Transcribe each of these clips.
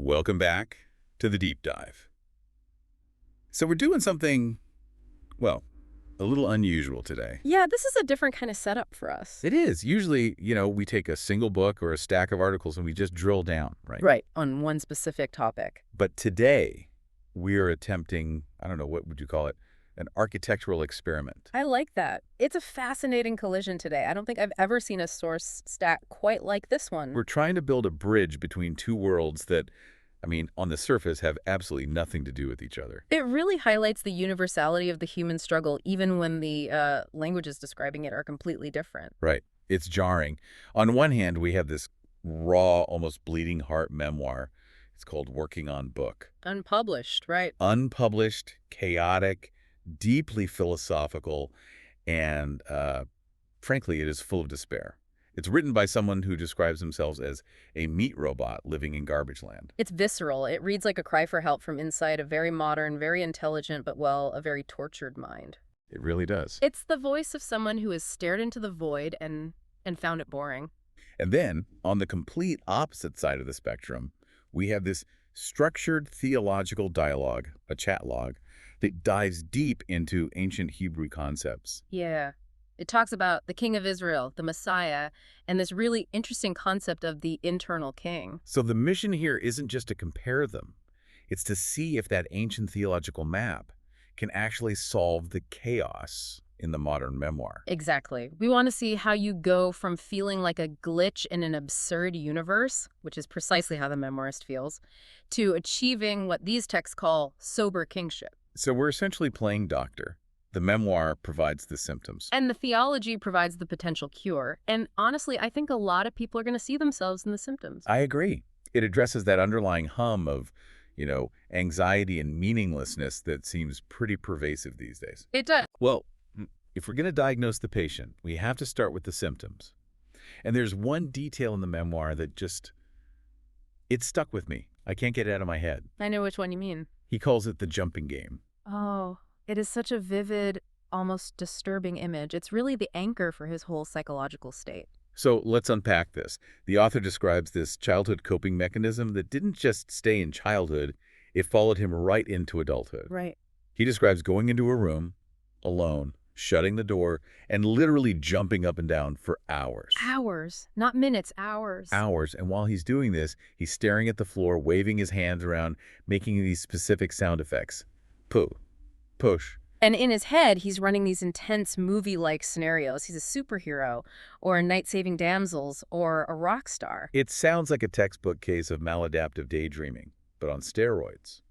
Welcome back to the deep dive. So we're doing something, well, a little unusual today. Yeah, this is a different kind of setup for us. It is. Usually, we take a single book or a stack of articles and we just drill down, right? Right, on one specific topic. But today, we are attempting, I don't know, what would you call it? An architectural experiment. I like that. It's a fascinating collision today. I don't think I've ever seen a source stack quite like this one. We're trying to build a bridge between two worlds that, on the surface, have absolutely nothing to do with each other. It really highlights the universality of the human struggle, even when the languages describing it are completely different. Right. It's jarring. On one hand, we have this raw, almost bleeding heart memoir. It's called Working on Book. Unpublished, right? Unpublished, chaotic, deeply philosophical, and frankly, it is full of despair. It's written by someone who describes themselves as a meat robot living in garbage land. It's visceral. It reads like a cry for help from inside a very modern, very intelligent, but, well, a very tortured mind. It really does. It's the voice of someone who has stared into the void and found it boring. And then, on the complete opposite side of the spectrum, we have this structured theological dialogue, a chat log, that dives deep into ancient Hebrew concepts. Yeah. It talks about the King of Israel, the Messiah, and this really interesting concept of the internal king. So the mission here isn't just to compare them. It's to see if that ancient theological map can actually solve the chaos in the modern memoir. Exactly. We want to see how you go from feeling like a glitch in an absurd universe, which is precisely how the memoirist feels, to achieving what these texts call sober kingship. So we're essentially playing doctor. The memoir provides the symptoms. And the theology provides the potential cure. And honestly, I think a lot of people are going to see themselves in the symptoms. I agree. It addresses that underlying hum of, anxiety and meaninglessness that seems pretty pervasive these days. It does. Well, if we're going to diagnose the patient, we have to start with the symptoms. And there's one detail in the memoir that it stuck with me. I can't get it out of my head. I know which one you mean. He calls it the jumping game. Oh, it is such a vivid, almost disturbing image. It's really the anchor for his whole psychological state. So let's unpack this. The author describes this childhood coping mechanism that didn't just stay in childhood, it followed him right into adulthood. Right. He describes going into a room, alone, shutting the door, and literally jumping up and down for hours. Hours, not minutes, hours. Hours. And while he's doing this, he's staring at the floor, waving his hands around, making these specific sound effects. Poo. Push. And in his head, he's running these intense movie-like scenarios. He's a superhero, or a night-saving damsels, or a rock star. It sounds like a textbook case of maladaptive daydreaming, but on steroids.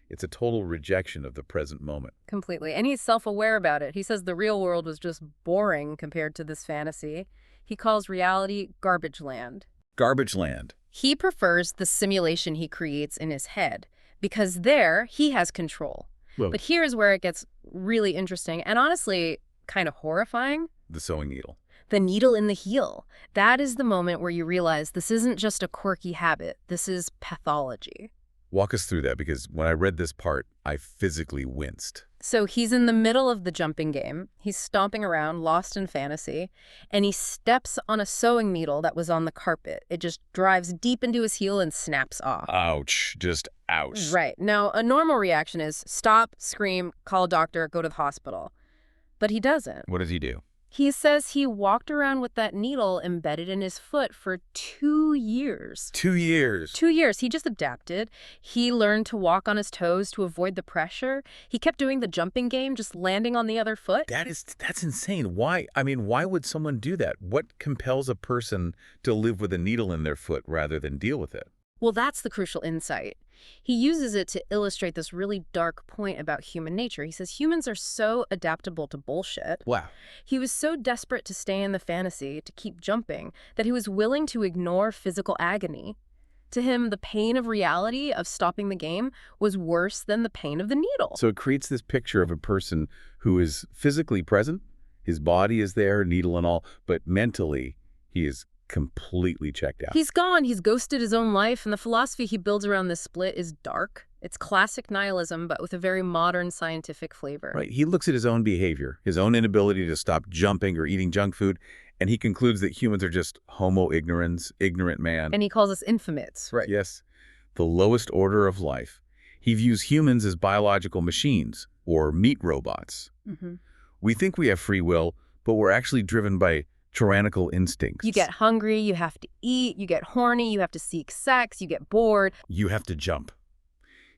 It's a total rejection of the present moment. Completely. And he's self-aware about it. He says the real world was just boring compared to this fantasy. He calls reality garbage land. Garbage land. He prefers the simulation he creates in his head, because there, he has control. Whoa. But here's where it gets really interesting and honestly kind of horrifying. The sewing needle. The needle in the heel. That is the moment where you realize this isn't just a quirky habit. This is pathology. Walk us through that, because when I read this part, I physically winced. So he's in the middle of the jumping game. He's stomping around, lost in fantasy, and he steps on a sewing needle that was on the carpet. It just drives deep into his heel and snaps off. Ouch. Just ouch. Right. Now, a normal reaction is stop, scream, call a doctor, go to the hospital. But he doesn't. What does he do? He says he walked around with that needle embedded in his foot for 2 years. 2 years. 2 years. He just adapted. He learned to walk on his toes to avoid the pressure. He kept doing the jumping game, just landing on the other foot. That's insane. Why? Why would someone do that? What compels a person to live with a needle in their foot rather than deal with it? Well, that's the crucial insight. He uses it to illustrate this really dark point about human nature. He says humans are so adaptable to bullshit. Wow. He was so desperate to stay in the fantasy, to keep jumping, that he was willing to ignore physical agony. To him, the pain of reality, of stopping the game, was worse than the pain of the needle. So it creates this picture of a person who is physically present, his body is there, needle and all, but mentally he is completely checked out. He's gone. He's ghosted his own life, and the philosophy he builds around this split is dark. It's classic nihilism, but with a very modern scientific flavor. Right. He looks at his own behavior, his own inability to stop jumping or eating junk food, and he concludes that humans are just homo ignorans, ignorant man. And he calls us infamotes. Right. Yes. the lowest order of life. He views humans as biological machines, or meat robots. Hmm. We think we have free will, but we're actually driven by tyrannical instincts. You get hungry, you have to eat, you get horny, you have to seek sex, you get bored. You have to jump.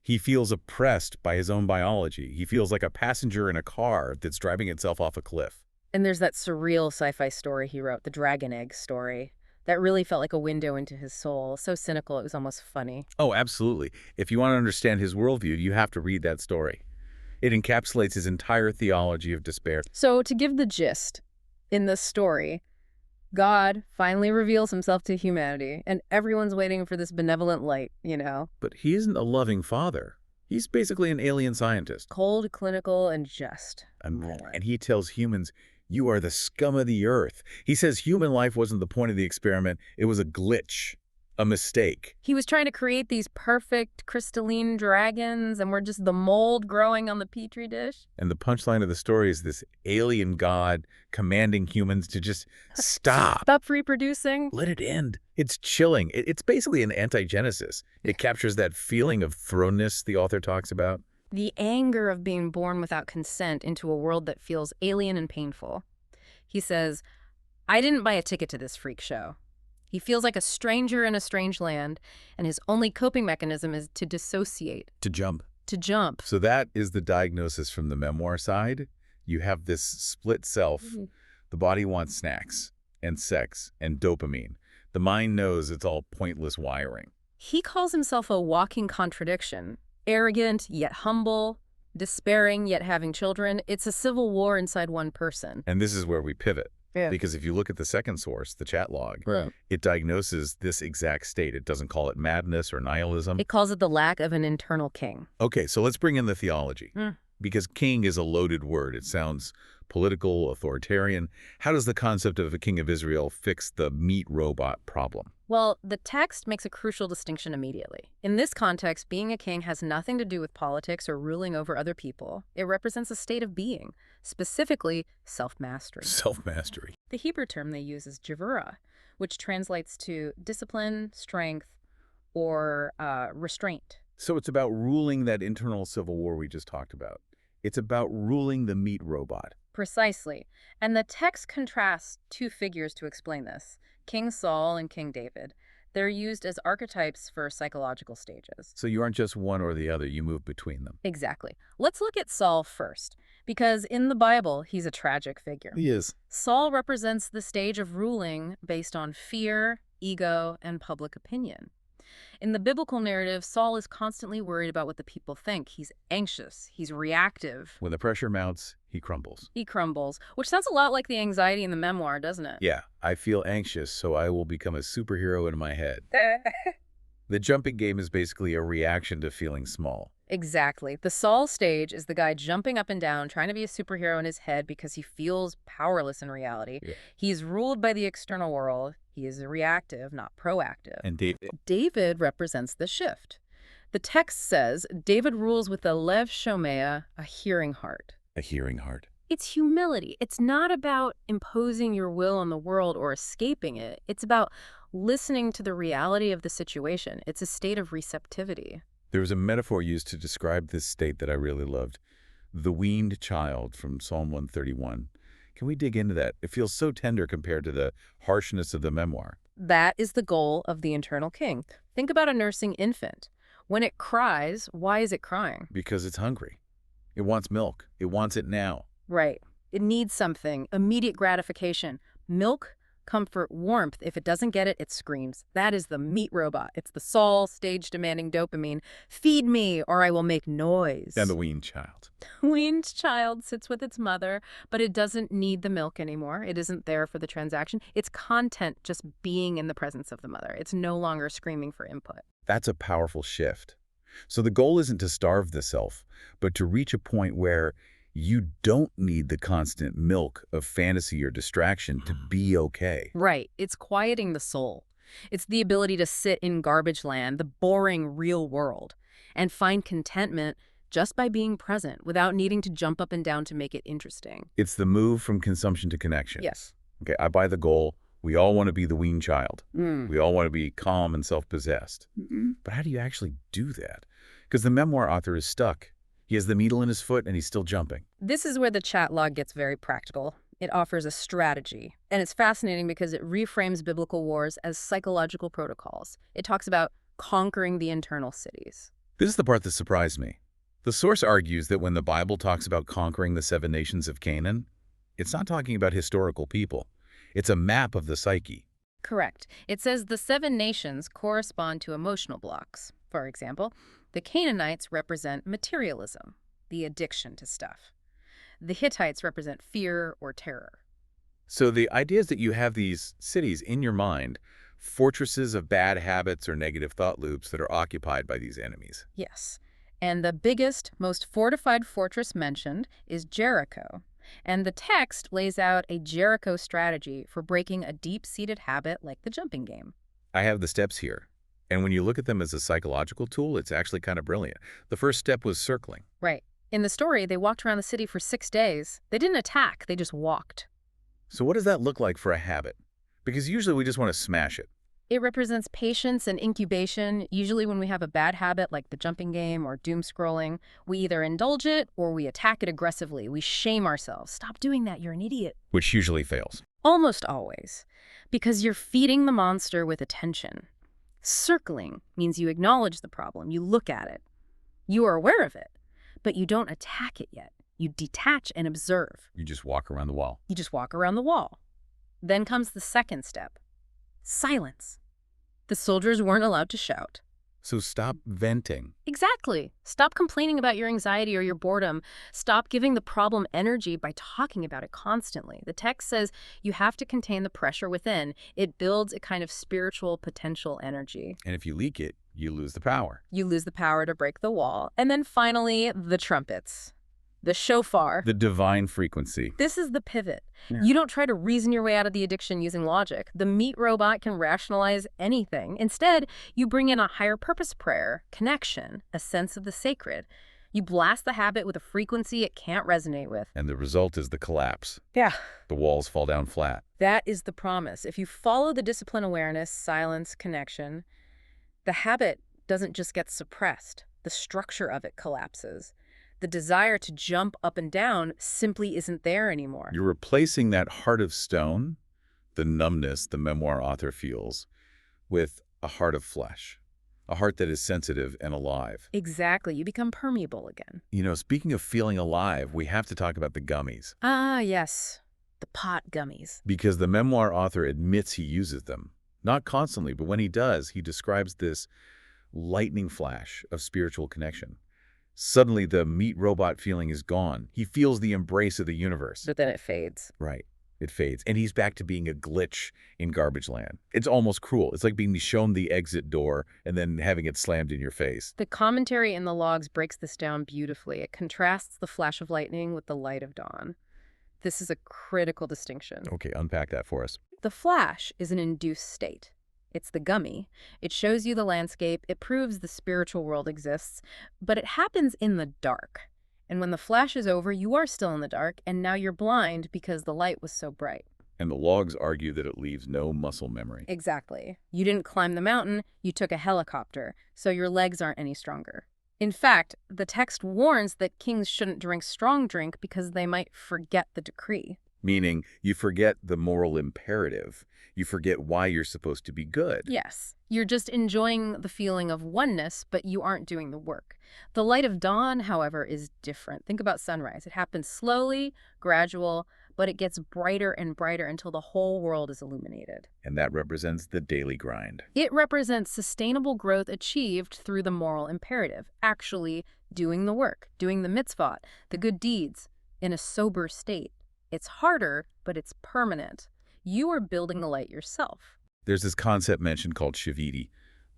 He feels oppressed by his own biology. He feels like a passenger in a car that's driving itself off a cliff. And there's that surreal sci-fi story he wrote, the Dragon Egg story. That really felt like a window into his soul. So cynical, it was almost funny. Oh, absolutely. If you want to understand his worldview, you have to read that story. It encapsulates his entire theology of despair. So to give the gist, in this story, God finally reveals himself to humanity, and everyone's waiting for this benevolent light, you know? But he isn't a loving father. He's basically an alien scientist. Cold, clinical, and just. And he tells humans, you are the scum of the earth. He says human life wasn't the point of the experiment. It was a glitch, a mistake. He was trying to create these perfect, crystalline dragons, and we're just the mold growing on the petri dish. And the punchline of the story is this alien god commanding humans to just stop. Stop reproducing. Let it end. It's chilling. It's basically an anti-Genesis. It captures that feeling of thrownness the author talks about. The anger of being born without consent into a world that feels alien and painful. He says, I didn't buy a ticket to this freak show. He feels like a stranger in a strange land, and his only coping mechanism is to dissociate. To jump. To jump. So that is the diagnosis from the memoir side. You have this split self. The body wants snacks and sex and dopamine. The mind knows it's all pointless wiring. He calls himself a walking contradiction. Arrogant, yet humble. Despairing, yet having children. It's a civil war inside one person. And this is where we pivot. Yeah. Because if you look at the second source, the chat log, Right. it diagnoses this exact state. It doesn't call it madness or nihilism. It calls it the lack of an internal king. Okay, so let's bring in the theology. Because king is a loaded word. It sounds political, authoritarian. How does the concept of a king of Israel fix the meat robot problem? Well, the text makes a crucial distinction immediately. In this context, being a king has nothing to do with politics or ruling over other people. It represents a state of being, specifically self-mastery. Self-mastery. The Hebrew term they use is javura, which translates to discipline, strength, or restraint. So it's about ruling that internal civil war we just talked about. It's about ruling the meat robot. Precisely. And the text contrasts two figures to explain this, King Saul and King David. They're used as archetypes for psychological stages. So you aren't just one or the other, you move between them. Exactly. Let's look at Saul first, because in the Bible, he's a tragic figure. He is. Saul represents the stage of ruling based on fear, ego, and public opinion. In the biblical narrative, Saul is constantly worried about what the people think. He's anxious. He's reactive. When the pressure mounts, he crumbles. He crumbles, which sounds a lot like the anxiety in the memoir, doesn't it? Yeah, I feel anxious, so I will become a superhero in my head. The jumping game is basically a reaction to feeling small. Exactly. The Saul stage is the guy jumping up and down, trying to be a superhero in his head because he feels powerless in reality. Yeah. He's ruled by the external world. He is reactive, not proactive. And David represents the shift. The text says David rules with a lev shomea, a hearing heart. a hearing heart. It's humility. It's not about imposing your will on the world or escaping it. It's about listening to the reality of the situation. It's a state of receptivity. There was a metaphor used to describe this state that I really loved. The weaned child from Psalm 131. Can we dig into that? It feels so tender compared to the harshness of the memoir. That is the goal of the internal king. Think about a nursing infant. When it cries, why is it crying? Because it's hungry. It wants milk. It wants it now. Right. It needs something, immediate gratification. Milk, comfort, warmth. If it doesn't get it, it screams. That is the meat robot. It's the Saul stage demanding dopamine. Feed me or I will make noise. And the weaned child. Weaned child sits with its mother, but it doesn't need the milk anymore. It isn't there for the transaction. It's content just being in the presence of the mother. It's no longer screaming for input. That's a powerful shift. So the goal isn't to starve the self, but to reach a point where you don't need the constant milk of fantasy or distraction to be okay. Right. It's quieting the soul. It's the ability to sit in garbage land, the boring real world, and find contentment just by being present without needing to jump up and down to make it interesting. It's the move from consumption to connection. Yes. Okay, I buy the goal. We all want to be the weaned child. Mm. We all want to be calm and self-possessed. But how do you actually do that? Because the memoir author is stuck. He has the needle in his foot and he's still jumping. This is where the chat log gets very practical. It offers a strategy, and it's fascinating because it reframes biblical wars as psychological protocols. It talks about conquering the internal cities. This is the part that surprised me. The source argues that when the Bible talks about conquering the 7 nations of Canaan, it's not talking about historical people. It's a map of the psyche. Correct. It says the 7 nations correspond to emotional blocks. For example, the Canaanites represent materialism, the addiction to stuff. The Hittites represent fear or terror. So the idea is that you have these cities in your mind, fortresses of bad habits or negative thought loops that are occupied by these enemies. Yes. And the biggest, most fortified fortress mentioned is Jericho. And the text lays out a Jericho strategy for breaking a deep-seated habit like the jumping game. I have the steps here. And when you look at them as a psychological tool, it's actually kind of brilliant. The first step was circling. Right. In the story, they walked around the city for 6 days. They didn't attack, they just walked. So what does that look like for a habit? Because usually we just want to smash it. It represents patience and incubation. Usually when we have a bad habit like the jumping game or doom scrolling, we either indulge it or we attack it aggressively. We shame ourselves. Stop doing that, you're an idiot. Which usually fails. Almost always. Because you're feeding the monster with attention. Circling means you acknowledge the problem, you look at it. You are aware of it, but you don't attack it yet. You detach and observe. You just walk around the wall. You just walk around the wall. Then comes the second step. Silence. The soldiers weren't allowed to shout. So stop venting. Exactly. Stop complaining about your anxiety or your boredom. Stop giving the problem energy by talking about it constantly. The text says you have to contain the pressure within. It builds a kind of spiritual potential energy. And if you leak it, you lose the power. You lose the power to break the wall. And then finally, the trumpets. The shofar. The divine frequency. This is the pivot. Yeah. You don't try to reason your way out of the addiction using logic. The meat robot can rationalize anything. Instead, you bring in a higher purpose prayer, connection, a sense of the sacred. You blast the habit with a frequency it can't resonate with. And the result is the collapse. Yeah. The walls fall down flat. That is the promise. If you follow the discipline awareness, silence, connection, the habit doesn't just get suppressed. The structure of it collapses. The desire to jump up and down simply isn't there anymore. You're replacing that heart of stone, the numbness the memoir author feels, with a heart of flesh, a heart that is sensitive and alive. Exactly. You become permeable again. You know, speaking of feeling alive, we have to talk about the gummies. Ah, yes. The pot gummies. Because the memoir author admits he uses them. Not constantly, but when he does, he describes this lightning flash of spiritual connection. Suddenly, the meat robot feeling is gone. He feels the embrace of the universe. But then it fades. Right. It fades. And he's back to being a glitch in garbage land. It's almost cruel. It's like being shown the exit door and then having it slammed in your face. The commentary in the logs breaks this down beautifully. It contrasts the flash of lightning with the light of dawn. This is a critical distinction. Okay, unpack that for us. The flash is an induced state. It's the gummy. It shows you the landscape. It proves the spiritual world exists. But it happens in the dark. And when the flash is over, you are still in the dark, and now you're blind because the light was so bright. And the logs argue that it leaves no muscle memory. Exactly. You didn't climb the mountain, you took a helicopter, so your legs aren't any stronger. In fact, the text warns that kings shouldn't drink strong drink because they might forget the decree. Meaning, you forget the moral imperative. You forget why you're supposed to be good. Yes. You're just enjoying the feeling of oneness, but you aren't doing the work. The light of dawn, however, is different. Think about sunrise. It happens slowly, gradual, but it gets brighter and brighter until the whole world is illuminated. And that represents the daily grind. It represents sustainable growth achieved through the moral imperative, actually doing the work, doing the mitzvot, the good deeds, in a sober state. It's harder, but it's permanent. You are building the light yourself. There's this concept mentioned called shaviti.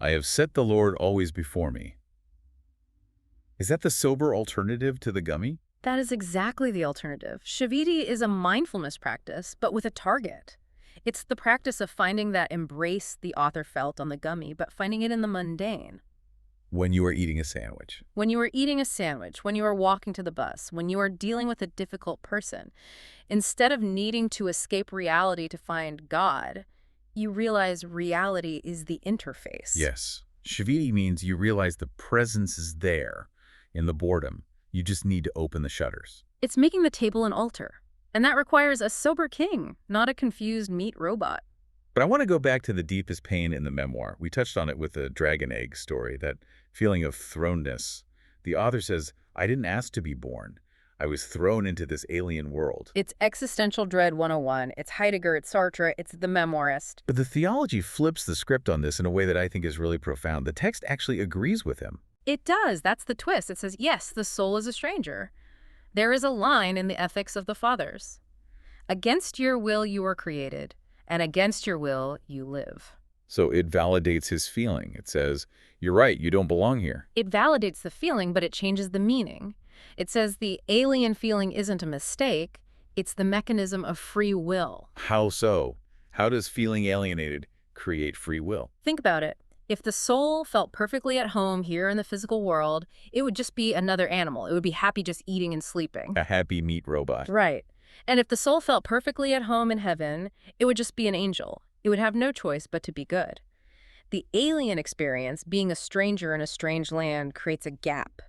I have set the Lord always before me. Is that the sober alternative to the gummy? That is exactly the alternative. Shaviti is a mindfulness practice, but with a target. It's the practice of finding that embrace the author felt on the gummy, but finding it in the mundane. When you are eating a sandwich. When you are eating a sandwich, when you are walking to the bus, when you are dealing with a difficult person. Instead of needing to escape reality to find God, You realize reality is the interface. Yes. Shaviti means you realize the presence is there in the boredom. You just need to open the shutters. It's making the table an altar. And that requires a sober king, not a confused meat robot. But I want to go back to the deepest pain in the memoir. We touched on it with the dragon egg story, that feeling of thronedness. The author says, I didn't ask to be born. I was thrown into this alien world. It's existential dread 101. It's Heidegger, it's Sartre, it's the memoirist. But the theology flips the script on this in a way that I think is really profound. The text actually agrees with him. It does. That's the twist. It says, yes, the soul is a stranger. There is a line in the ethics of the fathers. Against your will you were created, and against your will you live. So it validates his feeling. It says, you're right, you don't belong here. It validates the feeling, but it changes the meaning. It says the alien feeling isn't a mistake, it's the mechanism of free will. How so? How does feeling alienated create free will? Think about it. If the soul felt perfectly at home here in the physical world, it would just be another animal. It would be happy just eating and sleeping. A happy meat robot. Right. And if the soul felt perfectly at home in heaven, it would just be an angel. It would have no choice but to be good. The alien experience, being a stranger in a strange land, creates a gap,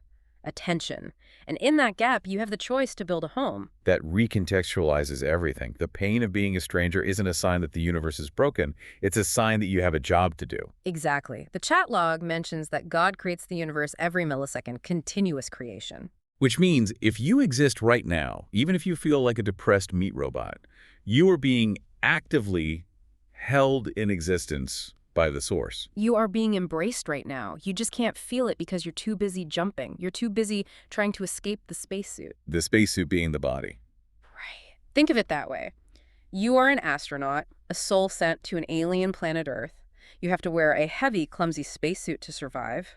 a tension. And in that gap, you have the choice to build a home. That recontextualizes everything. The pain of being a stranger isn't a sign that the universe is broken. It's a sign that you have a job to do. Exactly. The chat log mentions that God creates the universe every millisecond, continuous creation. Which means if you exist right now, even if you feel like a depressed meat robot, you are being actively held in existence by the source. You are being embraced right now. You just can't feel it because you're too busy jumping. You're too busy trying to escape the spacesuit. The spacesuit being the body. Right. Think of it that way. You are an astronaut, a soul sent to an alien planet Earth. You have to wear a heavy, clumsy spacesuit to survive.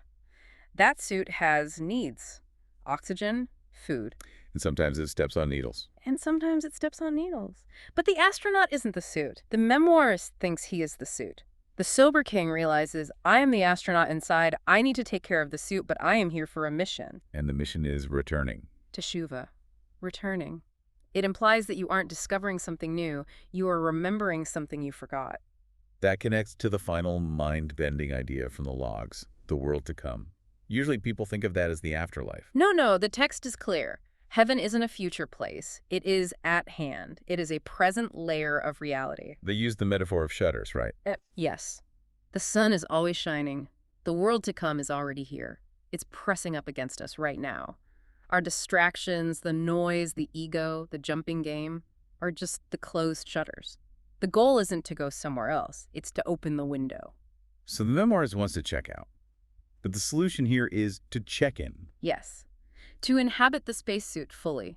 That suit has needs. Oxygen, food. And sometimes it steps on needles. And sometimes it steps on needles. But the astronaut isn't the suit. The memoirist thinks he is the suit. The sober king realizes, I am the astronaut inside. I need to take care of the suit, but I am here for a mission. And the mission is returning. Teshuva. Returning. It implies that you aren't discovering something new. You are remembering something you forgot. That connects to the final mind-bending idea from the logs, the world to come. Usually people think of that as the afterlife. No, the text is clear. Heaven isn't a future place. It is at hand. It is a present layer of reality. They use the metaphor of shutters, right? Yes. The sun is always shining. The world to come is already here. It's pressing up against us right now. Our distractions, the noise, the ego, the jumping game are just the closed shutters. The goal isn't to go somewhere else. It's to open the window. So the memoirist wants to check out. But the solution here is to check in. Yes. To inhabit the spacesuit fully.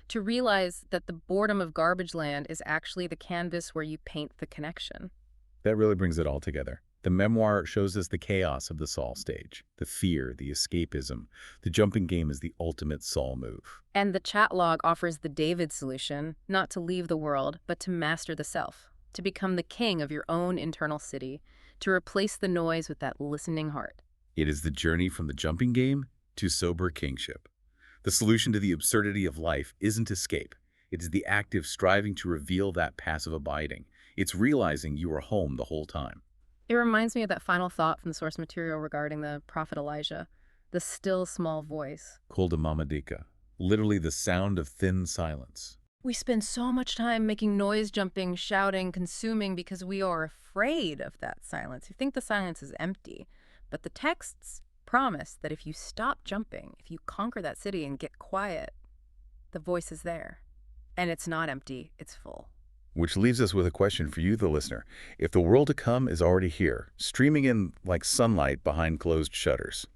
To realize that the boredom of garbage land is actually the canvas where you paint the connection. That really brings it all together. The memoir shows us the chaos of the Saul stage, the fear, the escapism. The jumping game is the ultimate Saul move. And the chat log offers the David solution, not to leave the world, but to master the self, to become the king of your own internal city, to replace the noise with that listening heart. It is the journey from the jumping game to sober kingship. The solution to the absurdity of life isn't escape. It is the active striving to reveal that passive abiding. It's realizing you are home the whole time. It reminds me of that final thought from the source material regarding the prophet Elijah, the still small voice. Kol Mamadika, literally the sound of thin silence. We spend so much time making noise, jumping, shouting, consuming because we are afraid of that silence. We think the silence is empty. But the texts promise that if you stop jumping, if you conquer that city and get quiet, the voice is there. And it's not empty, it's full. Which leaves us with a question for you, the listener. If the world to come is already here, streaming in like sunlight behind closed shutters,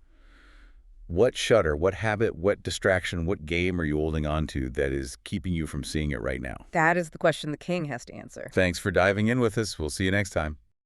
what shutter, what habit, what distraction, what game are you holding on to that is keeping you from seeing it right now? That is the question the king has to answer. Thanks for diving in with us. We'll see you next time.